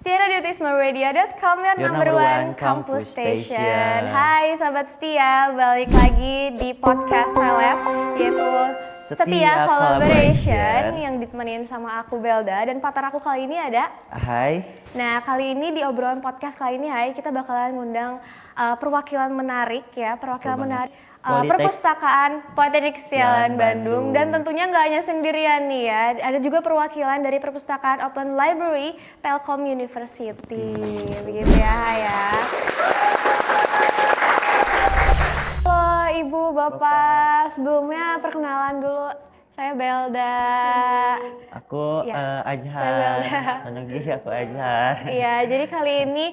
Setia Radio.radio.com, your number one campus station. Hai Sobat Setia, balik lagi di podcast Seleb, yaitu Setia Collaboration yang ditemenin sama aku Belda dan partner aku kali ini ada Hai. Nah, kali ini di obrolan podcast kali ini, kita bakalan ngundang perwakilan menarik ya, Perpustakaan Politeknik Setiawan Bandung. Dan tentunya nggak hanya sendirian nih ya, ada juga perwakilan dari Perpustakaan Open Library Telkom University, begitu ya. Halo Ibu, Bapak, sebelumnya perkenalan dulu. Saya Belda. Aku Azhar. Aku Azhar. Iya, jadi kali ini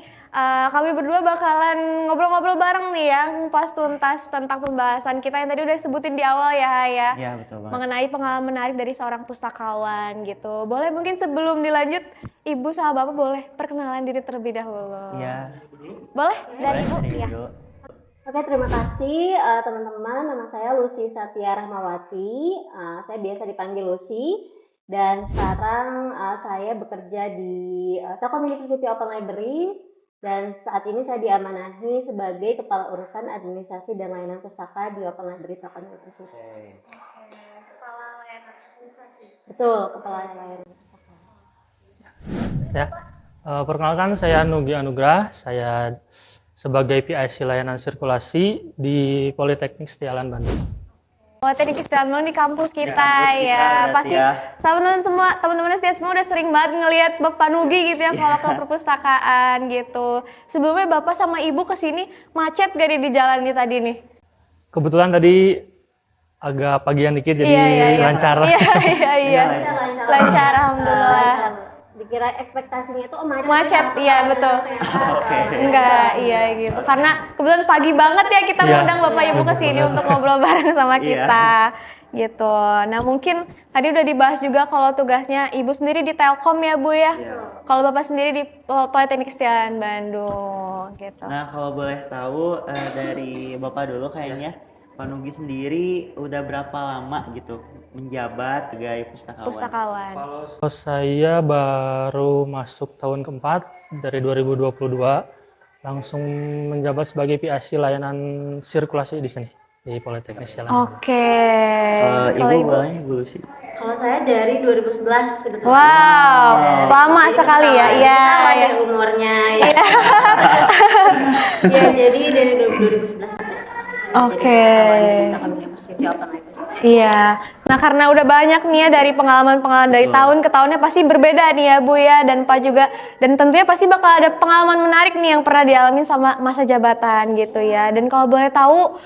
kami berdua bakalan ngobrol-ngobrol bareng nih ya, ngupas tuntas tentang pembahasan kita yang tadi udah sebutin di awal ya. Iya, betul banget. Mengenai pengalaman menarik dari seorang pustakawan gitu. Boleh mungkin sebelum dilanjut, Ibu sama Bapak boleh perkenalan diri terlebih dahulu. Iya. Boleh? Dari Ibu? Iya. Oke, terima kasih teman-teman. Nama saya Lucy Satya Rahmawati. Saya biasa dipanggil Lucy. Dan sekarang saya bekerja di Telkom University Open Library. Dan saat ini saya diamanahi sebagai Kepala Urusan Administrasi dan Layanan Pustaka di Open Library Telkom University. Kepala Layanan Administrasi. Betul, Kepala Layanan Pustaka. Ya, perkenalkan saya Nugi Anugrah. Saya sebagai PIC Layanan Sirkulasi di Politeknik Setiawan Bandung. Politeknik Setiawan Bandung di kampus kita ya. Pasti teman-teman Setia semua udah sering banget ngelihat Bapak Nugi gitu ya kalau ke perpustakaan gitu. Sebelumnya Bapak sama Ibu kesini macet gak di jalan nih tadi nih? Kebetulan tadi agak pagian dikit jadi lancar. Iya. Lancar, alhamdulillah. Dikira ekspektasinya itu macet, iya betul. Enggak, iya gitu. Karena kebetulan pagi banget ya kita ngundang Bapak Ibu ke sini untuk ngobrol bareng sama kita. Gitu. Nah, mungkin tadi udah dibahas juga kalau tugasnya Ibu sendiri di Telkom ya, Bu ya. Kalau Bapak sendiri di Politeknik Setiawan Bandung gitu. Nah, kalau boleh tahu dari Bapak dulu kayaknya Pak Nugi sendiri udah berapa lama gitu menjabat sebagai pustakawan? Kalau saya baru masuk tahun keempat dari 2022, langsung menjabat sebagai PIC Layanan Sirkulasi di sini di Politeknik Setiawan. Oke. Ibu boleh Ibu sih? Kalau saya dari 2011 gitu. Wow, lama sekali ya. Iya, umurnya ya. Ya, jadi dari 2011 sampai sekarang. Oke. University Open Library. Iya. Nah, karena udah banyak nih ya dari pengalaman-pengalaman dari tahun ke tahunnya pasti berbeda nih ya, Bu ya, dan Pak juga. Dan tentunya pasti bakal ada pengalaman menarik nih yang pernah dialami sama masa jabatan gitu ya. Dan kalau boleh tahu,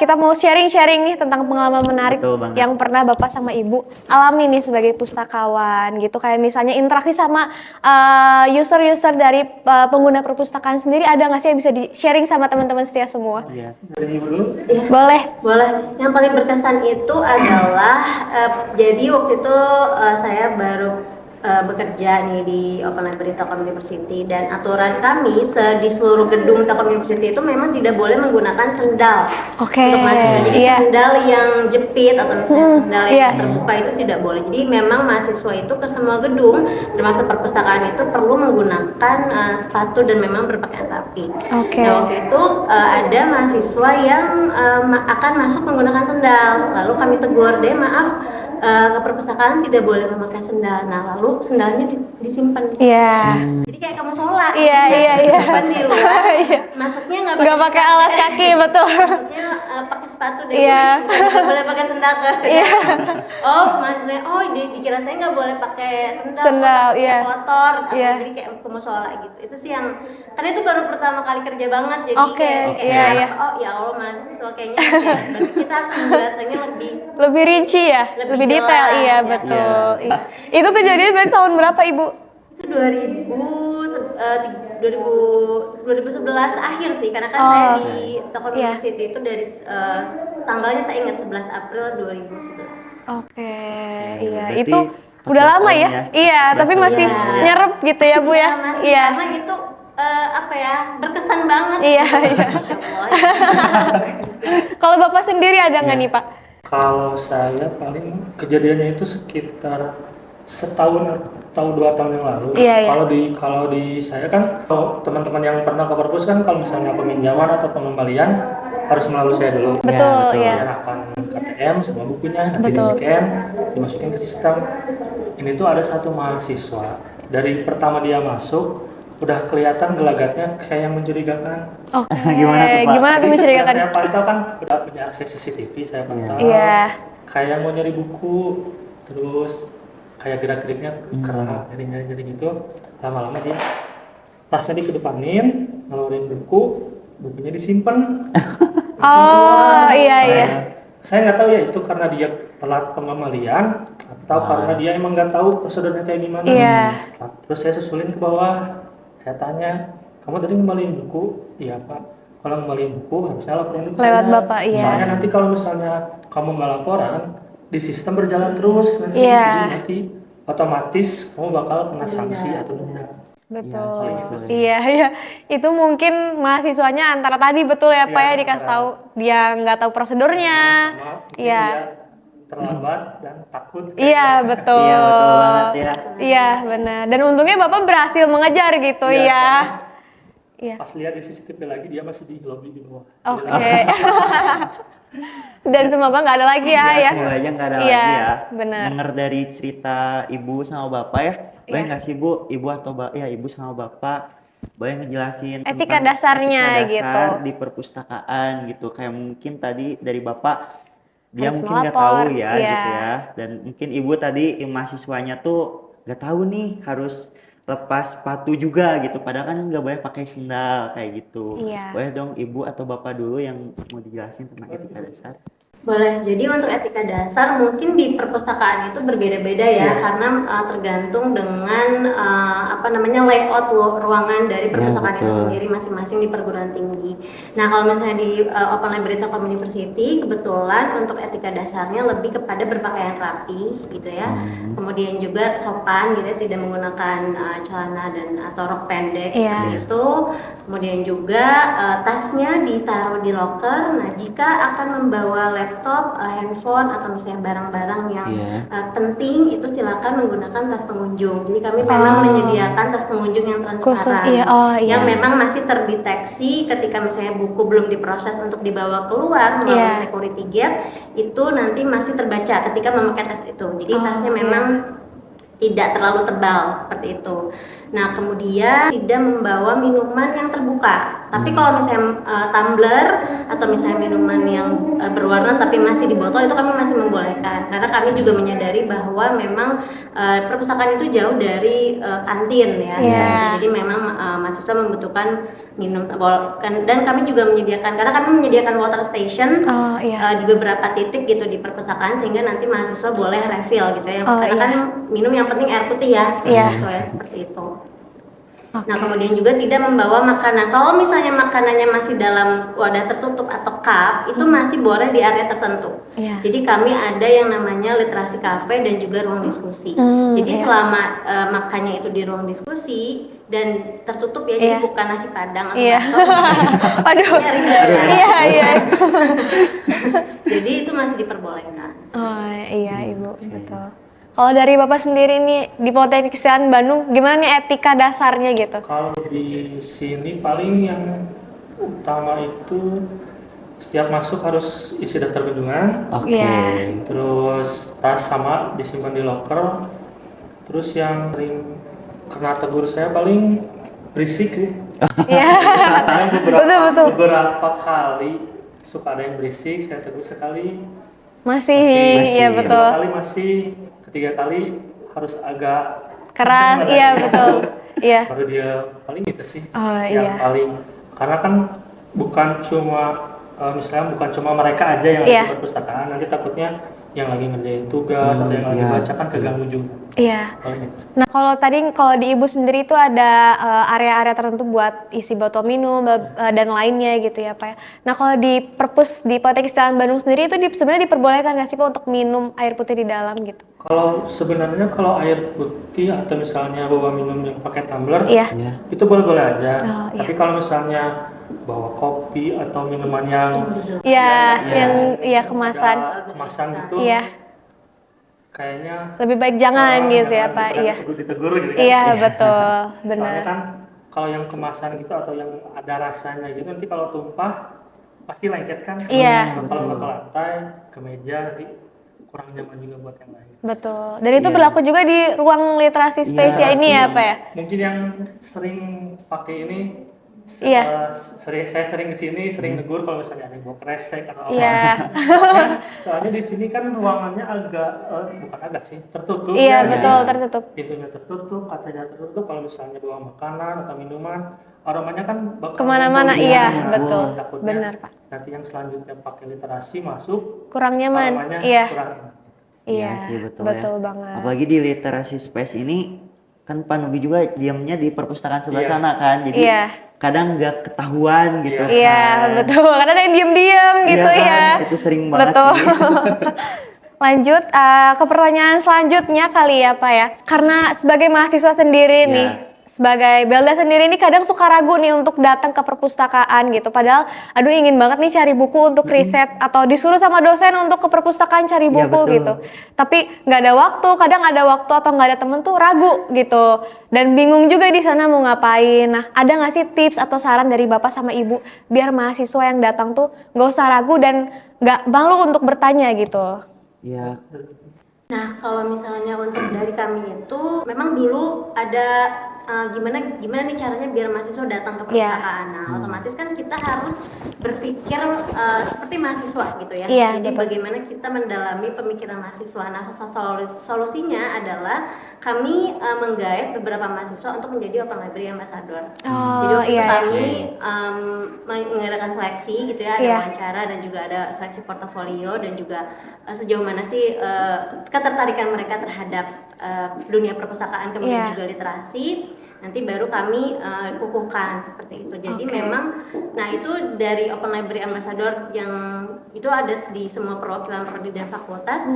kita mau sharing-sharing nih tentang pengalaman menarik yang pernah Bapak sama Ibu alami nih sebagai pustakawan gitu. Kayak misalnya interaksi sama user-user dari pengguna perpustakaan sendiri, ada nggak sih yang bisa di-sharing sama teman-teman Setia semua? Iya. Boleh. Yang paling berkesan itu adalah jadi waktu itu saya baru bekerja nih di Open Library Telkom University, dan aturan kami di seluruh gedung Telkom University itu memang tidak boleh menggunakan sendal untuk mahasiswa. Jadi sendal yang jepit atau misalnya sendal yang terbuka itu tidak boleh. Jadi memang mahasiswa itu ke semua gedung termasuk perpustakaan itu perlu menggunakan sepatu dan memang berpakaian rapi. Nah, waktu itu ada mahasiswa yang akan masuk menggunakan sendal, lalu kami tegur, deh maaf, ke perpustakaan tidak boleh memakai sendal. Nah, lalu sendalnya disimpan. Iya. Jadi kayak kamu sholat. Iya. Disimpan di luar. Masuknya nggak pakai alas kaki, betul. Maksudnya pakai sepatu deh. Nggak boleh pakai sendal ke. Maksudnya dikira saya nggak boleh pakai sendal. Kotor. Jadi kayak kamu sholat gitu. Itu sih yang karena itu baru pertama kali kerja banget. Jadi ya Allah, mahasiswa kayaknya berarti kita harus menjelaskannya lebih rinci ya, lebih detail. Iya, betul. Itu kejadian berarti tahun berapa, Ibu? Itu 2011 akhir sih, karena kan saya di Telkom University itu dari tanggalnya saya ingat 11 April 2011. Iya. Itu udah lama ya? Iya, tapi masih nyerep gitu ya, Bu ya? Iya. Karena itu berkesan banget. Iya. Kalau Bapak sendiri ada nggak nih, Pak? Kalau saya paling kejadiannya itu sekitar setahun atau 2 tahun yang lalu. Iya, iya. Kalau di saya kan, kalau teman-teman yang pernah ke perpus kan, kalau misalnya peminjaman atau pengembalian harus melalui saya dulu. Betul, betul. ya. Kemudian akan KTM semua bukunya, nanti di Betul. scan, dimasukin ke sistem. Ini tuh ada satu mahasiswa dari pertama dia masuk udah kelihatan gelagatnya kayak yang mencurigakan. Oke. Gimana tuh, Pak? Gimana tuh Yang mencurigakan? saya pantau kan udah punya akses CCTV, saya pantau. Iya. Kayak mau nyari buku, terus kayak gerak-geriknya kerak, nyari gitu. Lama-lama dia tasnya dikedepanin, ngeluarin bukunya disimpan. Oh, iya, iya. Saya nggak tahu ya itu karena dia telat pengembalian atau karena dia emang nggak tahu prosedurnya kayak gimana. Iya. Terus saya susulin ke bawah, saya tanya, kamu tadi ngembaliin buku? Iya Pak. Kalau ngembaliin buku harusnya laporin ke Lewat saya. Bapak, iya. Soalnya nanti kalau misalnya kamu nggak laporan, di sistem berjalan terus nanti, Iya. jadi nanti otomatis kamu bakal kena sanksi atau denda. Betul. Iya, gitu. Iya, iya. Itu mungkin mahasiswanya antara tadi betul ya, Pak ya, Iya, dikasih antara- tahu dia nggak tahu prosedurnya. Sama mungkin Iya. dia terlambat dan takut. Iya, betul. Iya, betul banget ya. Iya, benar. Dan untungnya Bapak berhasil mengejar gitu Iya, ya. Iya. Pas lihat di CCTV lagi dia masih di lobby di bawah. Oke. Dan semoga nggak ada lagi ya, ya. Semoga aja nggak ada Iya, lagi ya. benar. Dengar dari cerita ibu sama bapak ya. Boleh Iya. nggak sih bu, ibu atau ya ibu sama bapak boleh ngejelasin Etika tentang dasarnya etika dasar gitu. di perpustakaan gitu. Kayak mungkin tadi dari bapak dia Harus mungkin nggak melapor, tahu ya iya. gitu ya. Dan mungkin ibu tadi mahasiswanya tuh nggak tahu nih harus lepas sepatu juga gitu. Padahal kan nggak boleh pakai sendal kayak gitu. Iya. Boleh dong ibu atau bapak dulu yang mau dijelasin tentang etika dasar. Boleh. Jadi untuk etika dasar mungkin di perpustakaan itu berbeda-beda ya, Iya. karena tergantung dengan layout ruangan dari perpustakaan itu betul. sendiri masing-masing di perguruan tinggi. Nah kalau misalnya di Open Library Telkom University, kebetulan untuk etika dasarnya lebih kepada berpakaian rapi gitu ya. Kemudian juga sopan gitu ya, tidak menggunakan celana dan atau rok pendek Iya. seperti itu. Kemudian juga tasnya ditaruh di locker. Nah jika akan membawa laptop, handphone atau misalnya barang-barang yang penting itu silakan menggunakan tas pengunjung. Jadi kami memang menyediakan tas pengunjung yang transparan, Khusus, iya. Oh, iya. yang memang masih terdeteksi ketika misalnya buku belum diproses untuk dibawa keluar melalui Iya. security gate, itu nanti masih terbaca ketika memakai tas itu. Jadi tasnya iya. memang tidak terlalu tebal seperti itu. Nah kemudian tidak membawa minuman yang terbuka. Tapi kalau misalnya tumbler atau misalnya minuman yang berwarna tapi masih di botol itu kami masih membolehkan. Karena kami juga menyadari bahwa memang perpustakaan itu jauh dari kantin ya. Iya. Jadi memang mahasiswa membutuhkan minum dan kami juga menyediakan karena kami menyediakan water station Oh, iya. di beberapa titik gitu di perpustakaan sehingga nanti mahasiswa boleh refill gitu ya. Oh, Karena iya. kan minum yang penting air putih ya. Iya. Mahasiswa ya, seperti itu. Oke. Nah kemudian juga tidak membawa makanan. Kalau misalnya makanannya masih dalam wadah tertutup atau cup, itu masih boleh di area tertentu. Iya. Jadi kami ada yang namanya literasi cafe dan juga ruang diskusi. Jadi iya. selama makannya itu di ruang diskusi dan tertutup ya, Iya. jadi bukan nasi padang atau Iya. bakso. Aduh. Ini ribet ya. Iya, iya. Jadi itu masih diperbolehkan. Oh, iya, Ibu. Betul. Kalau dari Bapak sendiri nih di Politeknik Kesehatan Bandung, gimana nih etika dasarnya gitu? Kalau di sini paling yang utama itu setiap masuk harus isi daftar kunjungan, Oke. Iya. terus tas sama disimpan di locker. Terus yang sering kena tegur saya paling berisik ya. Iya. Karena Betul. beberapa kali suka ada yang berisik, saya tegur sekali. Masih, Masih. iya betul. 2 kali masih, ketiga kali harus agak Keras, kenceng iya nadanya. betul. Iya. Baru dia paling gitu sih. Oh, yang iya. paling karena kan bukan cuma misalnya bukan cuma mereka aja yang Iya. ada di perpustakaan, nanti takutnya yang lagi ngerjain tugas atau yang lagi iya. baca kan keganggu juga. Iya. Paling gitu. Nah, kalau di Ibu sendiri itu ada area-area tertentu buat isi botol minum dan lainnya gitu ya, Pak ya. Nah, kalau di perpus di Politeknik Kesehatan Bandung sendiri itu sebenarnya diperbolehkan nggak sih Pak untuk minum air putih di dalam gitu? Kalau sebenarnya kalau air putih atau misalnya bawa minum yang pakai tumbler, Iya. Ya. itu boleh-boleh aja. Oh, iya. Tapi kalau misalnya bawa kopi atau minuman yang Iya, Iya. yang kemasan. kemasan gitu, Iya. kayaknya Lebih baik jangan gitu ya, Pak. Iya. Ditegur gitu kan. Iya, betul. Soalnya Benar. kan kalau yang kemasan gitu atau yang ada rasanya gitu nanti kalau tumpah pasti lengket kan. Iya. Kalau ke lantai, ke meja nanti kurang nyaman juga buat yang lain. Betul. Dan itu Iya. berlaku juga di ruang literasi space ya Iya, ini ya, Pak ya? Mungkin yang sering pakai ini Iya. saya sering kesini sering negur kalau misalnya ada yang bawa kresek atau apa. Iya. Soalnya di sini kan ruangannya agak bukan agak sih tertutup. Iya, ya. betul, tertutup. Pintunya tertutup, kacanya tertutup. Kalau misalnya bawa makanan atau minuman, aromanya kan bakal Kemana-mana, ngumpul di iya, sana. betul. Takutnya Benar, Pak. nanti yang selanjutnya pakai literasi masuk, Kurang nyaman. aromanya Iya. kurang enak. Iya, sih betul, betul ya. banget. Apalagi di literasi space ini kan Pak Nugi juga diamnya di perpustakaan sebelah Iya. sana kan, jadi Iya. kadang nggak ketahuan gitu Iya, kan. betul. Karena ada yang diem-diem Iya gitu kan? ya. Itu sering banget Betul. sih. Lanjut ke pertanyaan selanjutnya kali ya, Pak ya. Karena sebagai mahasiswa sendiri Ya. nih, sebagai Belda sendiri nih kadang suka ragu nih untuk datang ke perpustakaan gitu. Padahal aduh ingin banget nih cari buku untuk riset atau disuruh sama dosen untuk ke perpustakaan cari Iya, buku betul. gitu. Tapi nggak ada waktu, kadang ada waktu atau nggak ada temen tuh ragu gitu. Dan bingung juga di sana mau ngapain. Nah, ada nggak sih tips atau saran dari Bapak sama Ibu biar mahasiswa yang datang tuh nggak usah ragu dan nggak malu untuk bertanya gitu? Iya. Nah, kalau misalnya untuk dari kami itu memang dulu ada gimana nih caranya biar mahasiswa datang ke Iya. perpustakaan. Nah, otomatis kan kita harus berpikir seperti mahasiswa gitu ya. Iya, Jadi betul. bagaimana kita mendalami pemikiran mahasiswa. Nah, solusinya adalah kami menggait beberapa mahasiswa untuk menjadi Open Library Ambassador. Oh, Jadi waktu itu iya. kami mengadakan seleksi gitu ya, ada Iya. wawancara dan juga ada seleksi portofolio dan juga sejauh mana sih ketertarikan mereka terhadap dunia perpustakaan kemudian Iya. juga literasi. Nanti baru kami kukuhkan seperti itu. Jadi Oke. memang, nah itu dari Open Library Ambassador yang itu ada di semua perwakilan prodi dan fakultas.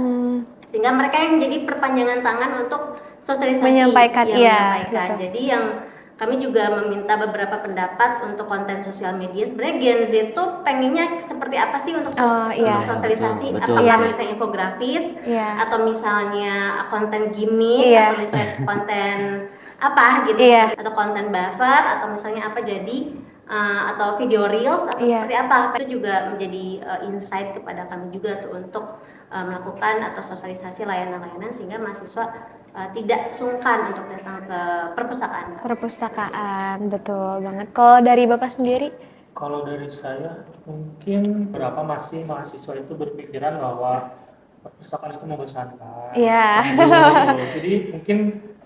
Sehingga mereka yang jadi perpanjangan tangan untuk sosialisasi, Menyampaikan, ya, iya, menyampaikan. betul. Jadi yang kami juga meminta beberapa pendapat untuk konten sosial media. Sebenarnya Gen Z itu pengennya seperti apa sih untuk Iya. sosialisasi? Betul, Apakah betul. misalnya infografis, Iya. atau misalnya konten gimmick, Iya. atau misalnya konten apa gitu, Iya. atau konten buffer, atau misalnya apa jadi atau video reels atau Iya. seperti apa? Itu juga menjadi insight kepada kami juga tuh untuk melakukan atau sosialisasi layanan-layanan sehingga mahasiswa tidak sungkan untuk datang ke perpustakaan. Perpustakaan, betul banget. Kalau dari Bapak sendiri? Kalau dari saya mungkin berapa masih mahasiswa itu berpikiran bahwa perpustakaan itu membosankan. Iya. Jadi mungkin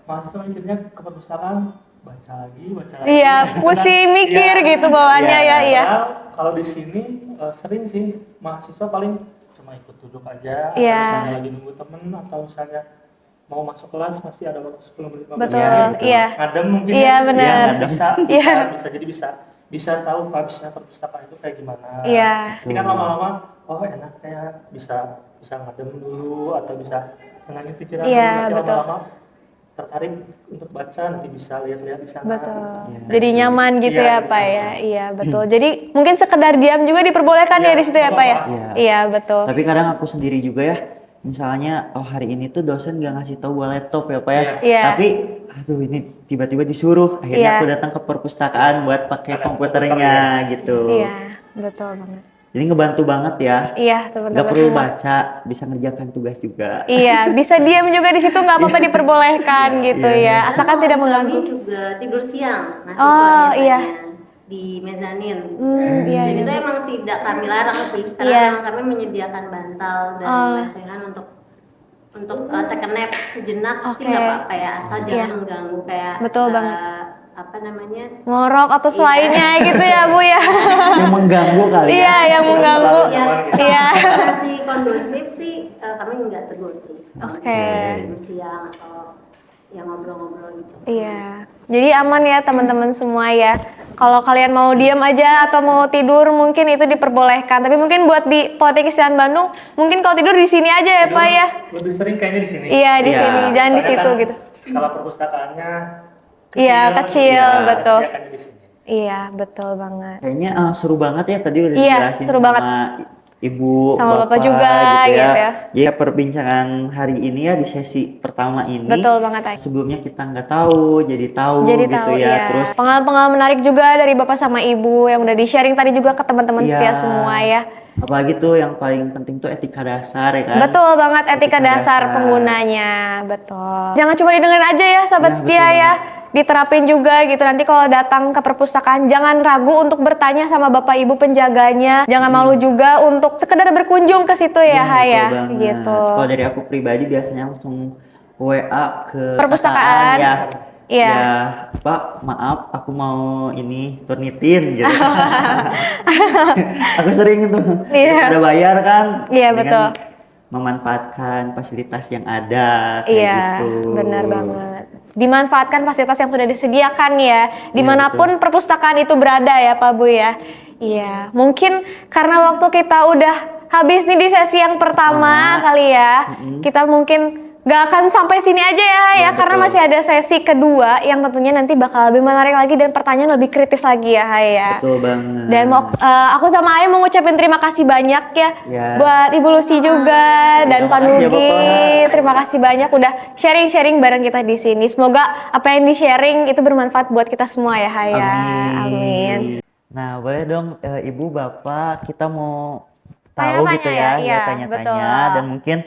mahasiswa mikirnya ke perpustakaan baca lagi. Iya, pusing mikir Iya. gitu bawaannya ya, iya. Padahal kalau di sini sering sih mahasiswa paling cuma ikut duduk aja, atau Iya. misalnya lagi nunggu temen atau misalnya mau masuk kelas masih ada waktu 10 menit 15 Betul, menit. iya. Ngadem mungkin Iya, ya. benar. Iya, bisa Iya. jadi bisa tahu habisnya perpustakaan itu kayak gimana. Iya. Jadi kan lama-lama oh enak kayak bisa ngadem dulu atau bisa tenangin pikiran Iya, dulu. Nanti betul. lama-lama tertarik untuk baca, nanti bisa lihat-lihat di sana. Betul. Iya. Jadi nyaman gitu Iya, ya, Pak ya. Iya, betul. Jadi mungkin sekedar diam juga diperbolehkan ya Iya, di situ ya, Pak ya. Iya. Iya, betul. Tapi kadang aku sendiri juga ya, misalnya oh hari ini tuh dosen gak ngasih tahu bawa laptop ya Pak ya. Iya. Tapi aduh ini tiba-tiba disuruh, akhirnya Iya. aku datang ke perpustakaan buat pakai Ada komputernya gitu. Iya, betul banget. Jadi ngebantu banget ya. Iya, Gak teman-teman perlu semua. baca, bisa ngerjakan tugas juga. Iya, bisa diam juga di situ nggak apa-apa diperbolehkan gitu Iya. ya, asalkan tidak Kami mengganggu. juga tidur siang mahasiswa Oh, biasanya iya. di mezanin. Iya, Dan iya. itu emang tidak kami larang sih, karena Iya. memang kami menyediakan bantal dan Oh. lesehan untuk take a nap sejenak sih Oke. nggak apa-apa ya, asal jangan Iya. mengganggu kayak Betul banget. apa namanya Ngorok atau Iya. selainnya gitu ya, Bu ya. Yang mengganggu kali Iya, ya. yang mengganggu. ya Iya. kalau masih kondusif sih kami nggak tegur sih. Oke. Tidur siang atau ya ngobrol-ngobrol gitu. Iya. Jadi aman ya teman-teman semua ya. Kalau kalian mau diam aja atau mau tidur mungkin itu diperbolehkan. Tapi mungkin buat di Politeknik Kesehatan Bandung, mungkin kalau tidur di sini aja ya, Pak ya. Lebih sering kayaknya di sini. Iya, di Iya. sini, jangan di Soalnya situ kan gitu. Skala perpustakaannya Iya, kecil, Iya, betul. disediakannya di sini. Iya, betul banget. Kayaknya seru banget ya tadi udah Iya, dijelasin seru sama banget. Ibu, Sama Bapak juga, gitu ya. Jadi perbincangan hari ini ya di sesi pertama ini. Betul banget, Ay. Sebelumnya kita nggak tahu, jadi tahu Jadi gitu tahu ya. iya. Terus Pengalaman-pengalaman menarik juga dari Bapak sama Ibu yang udah di-sharing tadi juga ke teman-teman iya, setia semua ya. apalagi tuh yang paling penting tuh etika dasar ya kan. Betul banget, etika dasar penggunanya. Betul. Jangan cuma didengerin aja ya sahabat Iya, setia betul ya. Diterapin juga gitu. Nanti kalau datang ke perpustakaan jangan ragu untuk bertanya sama Bapak Ibu penjaganya. Jangan malu juga untuk sekedar berkunjung ke situ ya, Iya, Hai betul ya. banget. Gitu. Kalau dari aku pribadi biasanya langsung WA ke Perpustakaan. ya. Iya. Ya, Pak, maaf, aku mau ini turnitin gitu. Aku sering itu. Iya. Udah bayar kan? Iya, dengan betul. memanfaatkan fasilitas yang ada kayak Iya, gitu. benar banget. Dimanfaatkan fasilitas yang sudah disediakan ya, dimanapun betul. perpustakaan itu berada ya Pak Bu ya. Iya, mungkin karena waktu kita udah habis nih di sesi yang pertama kali ya, kita mungkin gak akan sampai sini aja ya, karena betul. masih ada sesi kedua yang tentunya nanti bakal lebih menarik lagi dan pertanyaan lebih kritis lagi ya, Hai ya. Betul banget. Dan aku sama Ayah mau ngucapin terima kasih banyak ya, Ya. buat Ibu Lucy juga dan Terima Pak kasih ya, Nugi. Bapak. Terima kasih banyak udah sharing-sharing bareng kita di sini. Semoga apa yang di-sharing itu bermanfaat buat kita semua ya, Hai ya. Amin. Nah, boleh dong Ibu, Bapak, kita mau Tanya-tanya tahu gitu ya, iya, tanya-tanya. betul. Dan mungkin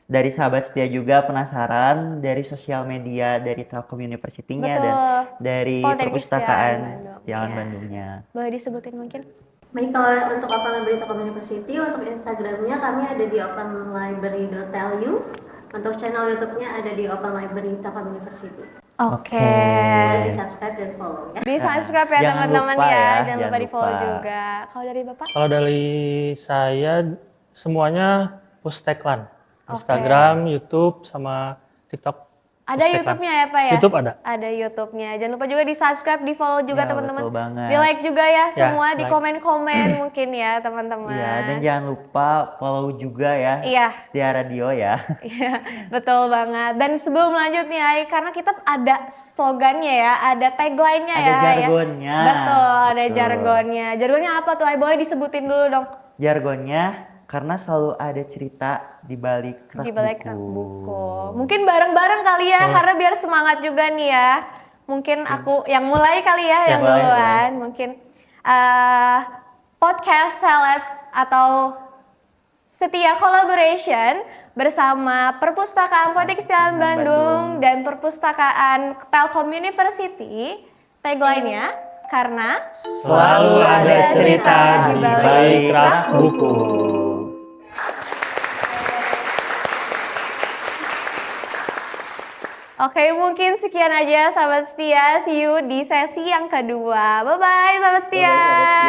dari sahabat setia juga penasaran dari sosial media dari Telkom University-nya dan Betul. dari Politeknik perpustakaan Setiawan Bandung, Setiawan iya. Bandungnya. Boleh disebutin mungkin? Baik, kalau untuk Open Library Telkom University, untuk Instagramnya kami ada di openlibrary.lu. Untuk channel YouTube-nya ada di Open Library Telkom University. Oke. Di subscribe dan follow ya. Di subscribe ya Jangan teman-teman lupa ya, ya, jangan jangan lupa di follow lupa. juga. Kalau dari Bapak? Kalau dari saya semuanya Pusteklan. Oke. Instagram, YouTube, sama TikTok. Ada Pusteklan. YouTube-nya ya Pak ya? YouTube ada. Ada YouTube-nya. Jangan lupa juga di subscribe, di follow juga Ya, teman-teman. betul banget. Di like juga ya semua, di like. komen-komen mungkin ya teman-teman. Iya, dan jangan lupa follow juga ya. Iya. Setia Radio ya. Iya, betul banget. Dan sebelum lanjut nih Ai, karena kita ada slogannya ya, ada tagline-nya Ada ya. Ai, ya. jargonnya. Betul, ada Betul. jargonnya. Jargonnya apa tuh Ai? Boleh disebutin dulu dong. Jargonnya karena selalu ada cerita di balik rak Di balik rak buku. buku. Mungkin bareng-bareng kali ya, karena biar semangat juga nih ya. Mungkin aku yang mulai kali ya, yang mulai, duluan. Mungkin podcast seleb atau Setia Collaboration bersama Perpustakaan Politeknik Setiawan Bandung dan Perpustakaan Telkom University. Tagline-nya, karena Selalu ada cerita di balik rak buku. Oke, mungkin sekian aja sahabat setia. See you di sesi yang kedua. Bye-bye sahabat setia. Bye-bye, sahabat setia.